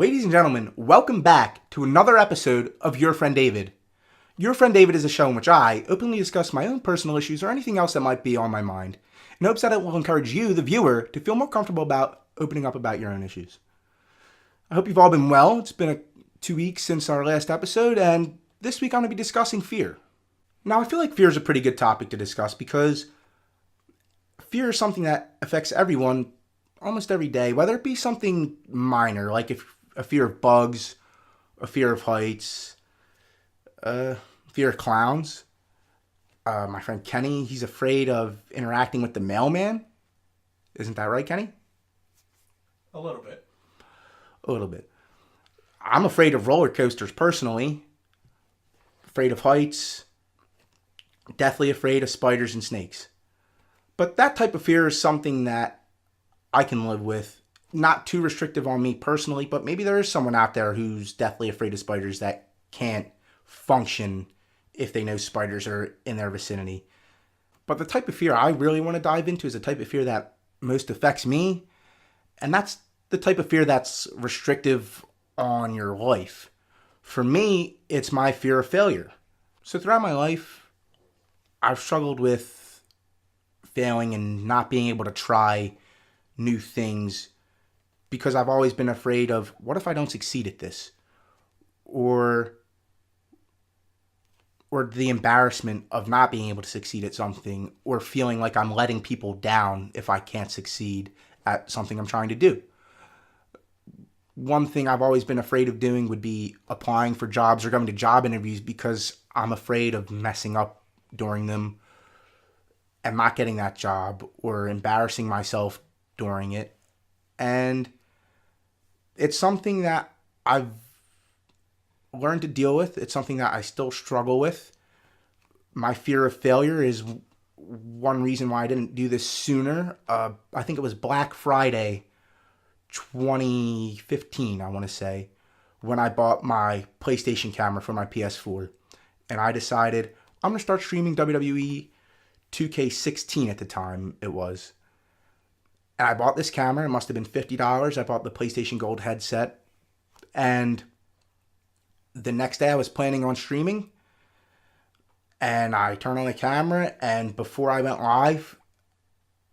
Ladies and gentlemen, welcome back to another episode of Your Friend David. Your Friend David is a show in which I openly discuss my own personal issues or anything else that might be on my mind, in hopes that it will encourage you, the viewer, to feel more comfortable about opening up about your own issues. I hope you've all been well. It's been 2 weeks since our last episode, and this week I'm going to be discussing fear. Now, I feel like fear is a pretty good topic to discuss because fear is something that affects everyone almost every day, whether it be something minor, like if a fear of bugs, a fear of heights, fear of clowns. My friend Kenny, he's afraid of interacting with the mailman. Isn't that right, Kenny? A little bit. A little bit. I'm afraid of roller coasters personally. Afraid of heights. Deathly afraid of spiders and snakes. But that type of fear is something that I can live with. Not too restrictive on me personally, but maybe there is someone out there who's deathly afraid of spiders that can't function if they know spiders are in their vicinity. But the type of fear I really want to dive into is the type of fear that most affects me, and that's the type of fear that's restrictive on your life. For me, it's my fear of failure. So throughout my life, I've struggled with failing and not being able to try new things because I've always been afraid of, what if I don't succeed at this? Or the embarrassment of not being able to succeed at something, or feeling like I'm letting people down if I can't succeed at something I'm trying to do. One thing I've always been afraid of doing would be applying for jobs or going to job interviews because I'm afraid of messing up during them and not getting that job or embarrassing myself during it. And it's something that I've learned to deal with. It's something that I still struggle with. My fear of failure is one reason why I didn't do this sooner. I think it was Black Friday 2015, I want to say, when I bought my PlayStation camera for my PS4. And I decided I'm going to start streaming WWE 2K16 at the time it was. And I bought this camera. It must have been $50. I bought the PlayStation Gold headset. And the next day I was planning on streaming. And I turned on the camera. And before I went live,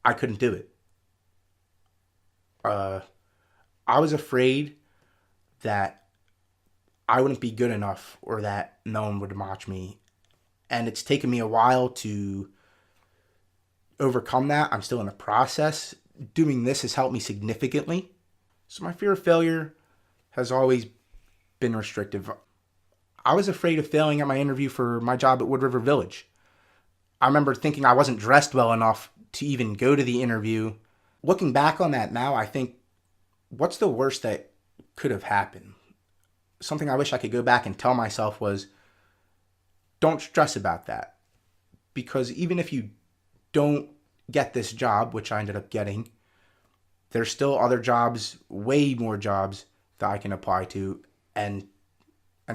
I couldn't do it. I was afraid that I wouldn't be good enough or that no one would watch me. And it's taken me a while to overcome that. I'm still in the process. Doing this has helped me significantly. So my fear of failure has always been restrictive. I was afraid of failing at my interview for my job at Wood River Village. I remember thinking I wasn't dressed well enough to even go to the interview. Looking back on that now, I think, what's the worst that could have happened? Something I wish I could go back and tell myself was, don't stress about that. Because even if you don't get this job, which I ended up getting, there's still other jobs, way more jobs that I can apply to and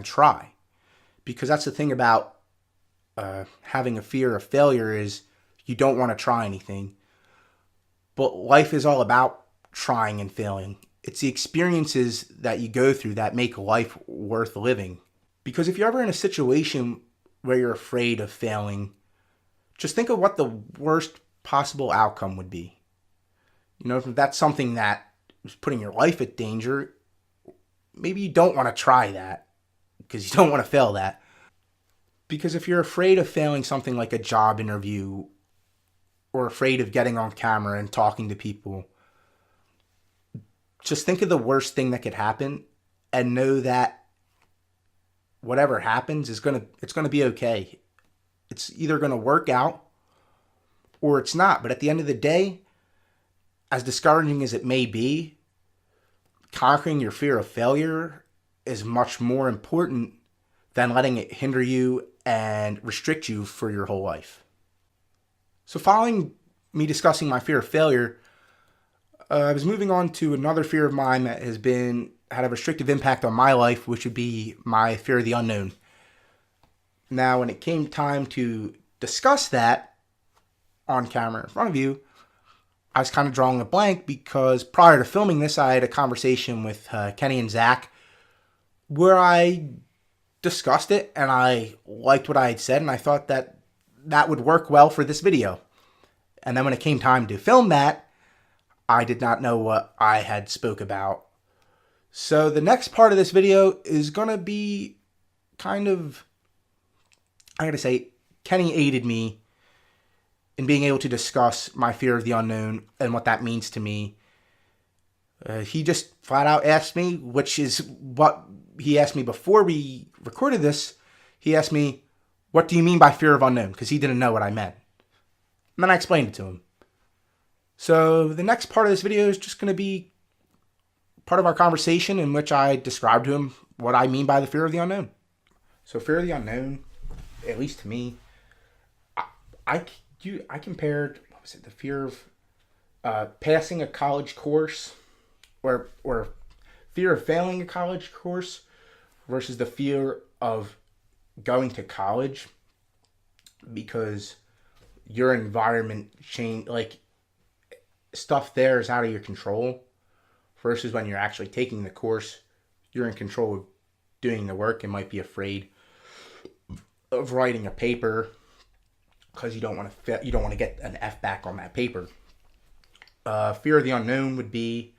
try. Because that's the thing about having a fear of failure is you don't want to try anything. But life is all about trying and failing. It's the experiences that you go through that make life worth living. Because if you're ever in a situation where you're afraid of failing, just think of what the worst possible outcome would be. You know, if that's something that is putting your life at danger, maybe you don't want to try that because you don't want to fail that. Because if you're afraid of failing something like a job interview or afraid of getting on camera and talking to people, just think of the worst thing that could happen and know that whatever happens it's going to be okay. It's either going to work out or it's not. But at the end of the day, as discouraging as it may be, conquering your fear of failure is much more important than letting it hinder you and restrict you for your whole life. So following me discussing my fear of failure, I was moving on to another fear of mine that has had a restrictive impact on my life, which would be my fear of the unknown. Now, when it came time to discuss that on camera in front of you, I was kind of drawing a blank because prior to filming this, I had a conversation with Kenny and Zach where I discussed it and I liked what I had said and I thought that that would work well for this video. And then when it came time to film that, I did not know what I had spoke about. So the next part of this video is going to be kind of, I gotta say, Kenny aided me in being able to discuss my fear of the unknown and what that means to me. He just flat out asked me, which is what he asked me before we recorded this. He asked me, what do you mean by fear of unknown? Because he didn't know what I meant. And then I explained it to him. So the next part of this video is just going to be part of our conversation in which I described to him what I mean by the fear of the unknown. So fear of the unknown, at least to me, I compared, what was it, the fear of passing a college course or fear of failing a college course versus the fear of going to college because your environment change, like stuff there is out of your control versus when you're actually taking the course, you're in control of doing the work and might be afraid of writing a paper because you don't want to get an F back on that paper. Fear of the unknown would be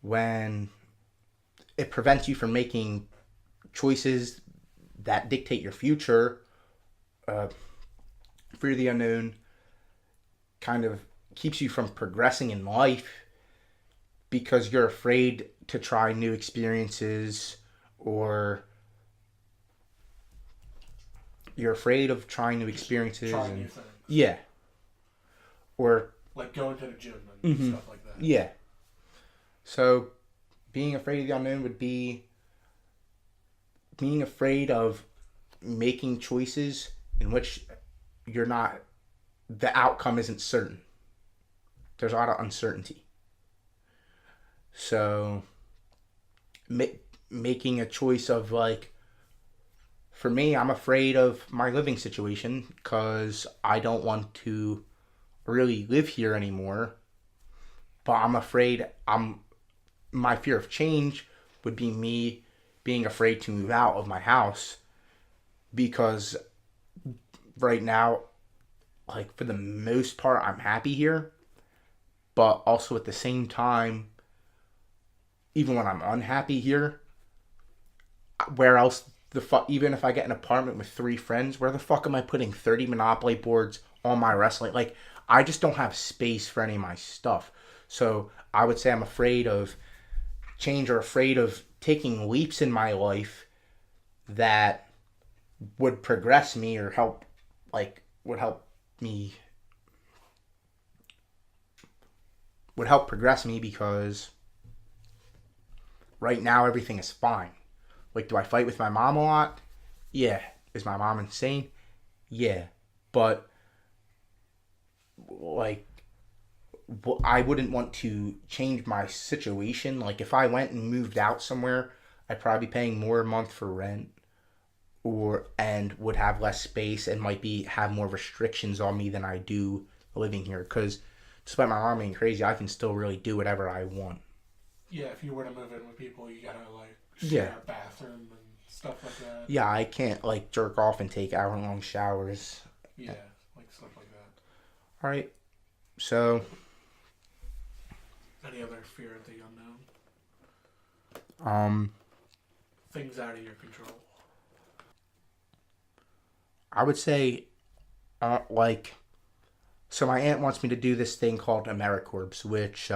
when it prevents you from making choices that dictate your future. Fear of the unknown kind of keeps you from progressing in life because you're afraid to try new experiences or you're afraid of trying new experiences. Trying new things. Yeah. Or like going to the gym and stuff like that. Yeah. So being afraid of the unknown would be being afraid of making choices in which the outcome isn't certain. There's a lot of uncertainty. So making a choice of for me, I'm afraid of my living situation because I don't want to really live here anymore. But I'm afraid my fear of change would be me being afraid to move out of my house because right now, for the most part, I'm happy here. But also at the same time, even when I'm unhappy here, where else even if I get an apartment with 3 friends, where the fuck am I putting 30 Monopoly boards on my wrestling? I just don't have space for any of my stuff. So I would say I'm afraid of change or afraid of taking leaps in my life that would progress me or would help progress me because right now everything is fine. Do I fight with my mom a lot? Yeah. Is my mom insane? Yeah. But I wouldn't want to change my situation. If I went and moved out somewhere, I'd probably be paying more a month for rent and would have less space and might have more restrictions on me than I do living here. Because despite my mom being crazy, I can still really do whatever I want. Yeah, if you were to move in with people, you gotta share a bathroom and stuff like that. Yeah, I can't jerk off and take hour-long showers. Yeah, stuff like that. All right, so any other fear of the unknown? Things out of your control. I would say, so my aunt wants me to do this thing called AmeriCorps, which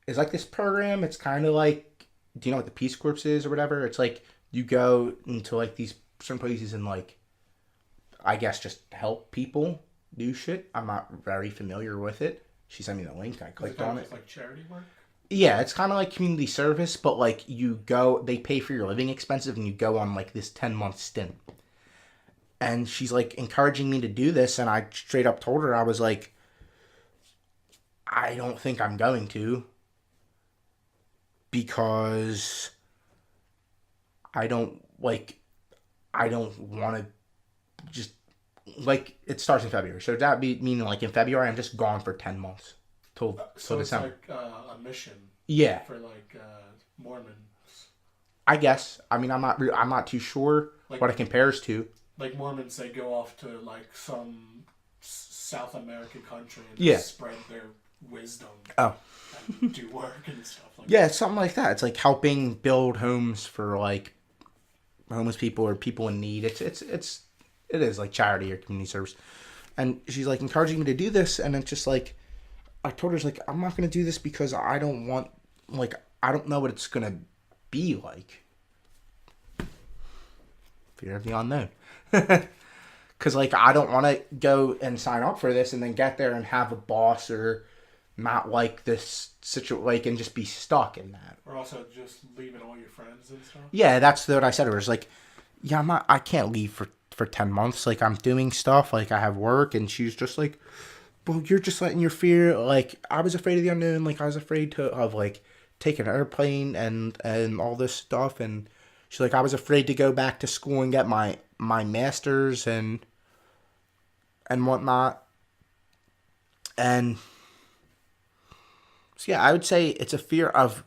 is this program. It's kind of do you know what the Peace Corps is or whatever? It's you go into these certain places and I guess just help people do shit. I'm not very familiar with it. She sent me the link. I clicked on it. It's charity work? Yeah, it's kind of like community service, but you go, they pay for your living expenses and you go on this 10-month stint. And she's encouraging me to do this, and I straight up told her, I was I don't think I'm going to. Because I don't want to just like it starts in February. So that be meaning like in February I'm just gone for 10 months till So it's December. like a mission Yeah, for like Mormons. I guess. I mean, I'm not too sure Like what it compares to. like Mormons, they go off to like some South American country and Yeah. just spread their wisdom Oh. and do work and stuff like Yeah, that. it's something like that. It's like helping build homes for like homeless people or people in need. It is like charity or community service. And she's like encouraging me to do this, and it's just like I told her, like, I'm not gonna do this because I don't want, like, I don't know what it's gonna be like. Fear of the unknown. Because like I don't want to go and sign up for this and then get there and have a boss or not like this situation, like, and just be stuck in that. Or also just leaving all your friends and stuff. Yeah, that's what I said to her. It's like, yeah, I can't leave for 10 months. Like, I'm doing stuff, like, I have work. And she's just like, well, you're just letting your fear, like, I was afraid of the unknown. Like, I was afraid of, like, taking an airplane and all this stuff. And she's like, I was afraid to go back to school and get my master's and whatnot. And so, yeah, I would say it's a fear of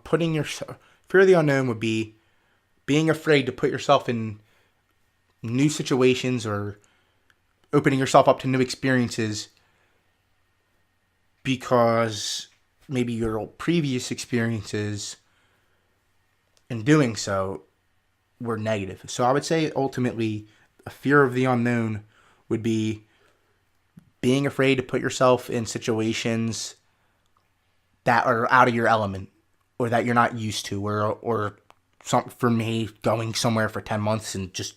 putting yourself, fear of the unknown would be being afraid to put yourself in new situations or opening yourself up to new experiences because maybe your previous experiences in doing so were negative. So I would say ultimately a fear of the unknown would be being afraid to put yourself in situations that are out of your element or that you're not used to, or some, for me, going somewhere for 10 months and just,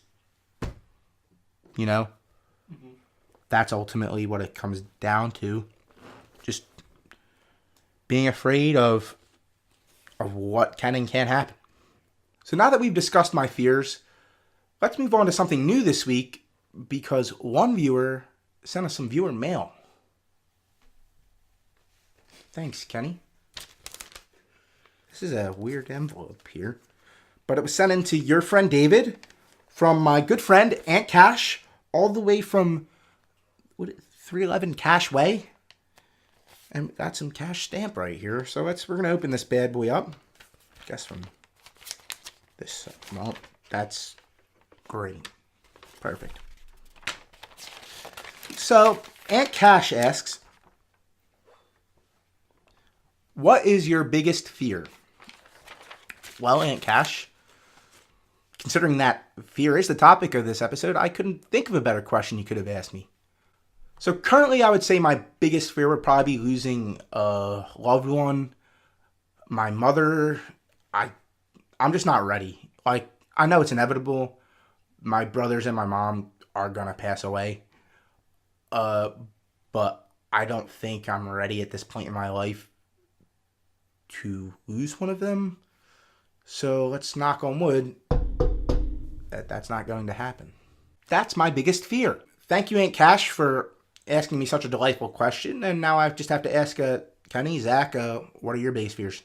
you know, that's ultimately what it comes down to. Just being afraid of what can and can't happen. So now that we've discussed my fears, let's move on to something new this week because one viewer sent us some viewer mail. Thanks, Kenny. This is a weird envelope here. But it was sent in to your friend David from my good friend Aunt Cash, all the way from 311 Cash Way. And got some cash stamp right here. So we're going to open this bad boy up. I guess from this. Well, that's great. Perfect. So Aunt Cash asks, what is your biggest fear? Well, Aunt Cash, considering that fear is the topic of this episode, I couldn't think of a better question you could have asked me. So currently, I would say my biggest fear would probably be losing a loved one. My mother, I'm just not ready. Like, I know it's inevitable. My brothers and my mom are gonna pass away. But I don't think I'm ready at this point in my life to lose one of them. So let's knock on wood that that's not going to happen. That's my biggest fear. Thank you, Aunt Cash, for asking me such a delightful question. And now I just have to ask Kenny, Zach, what are your biggest fears?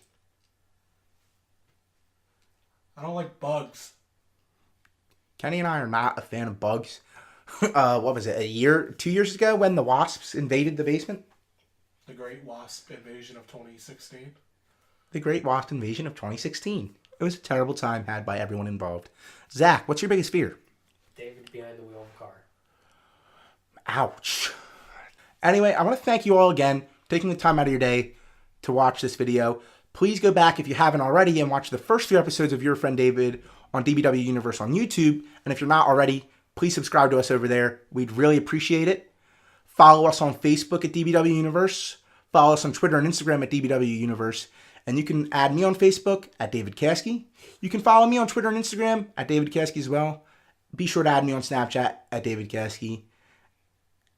I don't like bugs. Kenny and I are not a fan of bugs. What was it, 2 years ago when the wasps invaded the basement? The Great Wasp Invasion of 2016. The Great Wasp Invasion of 2016. It was a terrible time had by everyone involved. Zach, what's your biggest fear? David behind the wheel of a car. Ouch. Anyway, I want to thank you all again for taking the time out of your day to watch this video. Please go back if you haven't already and watch the first few episodes of Your Friend David on DBW Universe on YouTube. And if you're not already, please subscribe to us over there. We'd really appreciate it. Follow us on Facebook at DBW Universe. Follow us on Twitter and Instagram at DBW Universe. And you can add me on Facebook at David Caskey. You can follow me on Twitter and Instagram at David Caskey as well. Be sure to add me on Snapchat at David Caskey.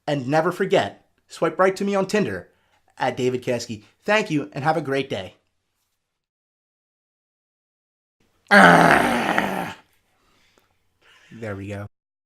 And never forget, swipe right to me on Tinder at David Caskey. Thank you and have a great day. There we go.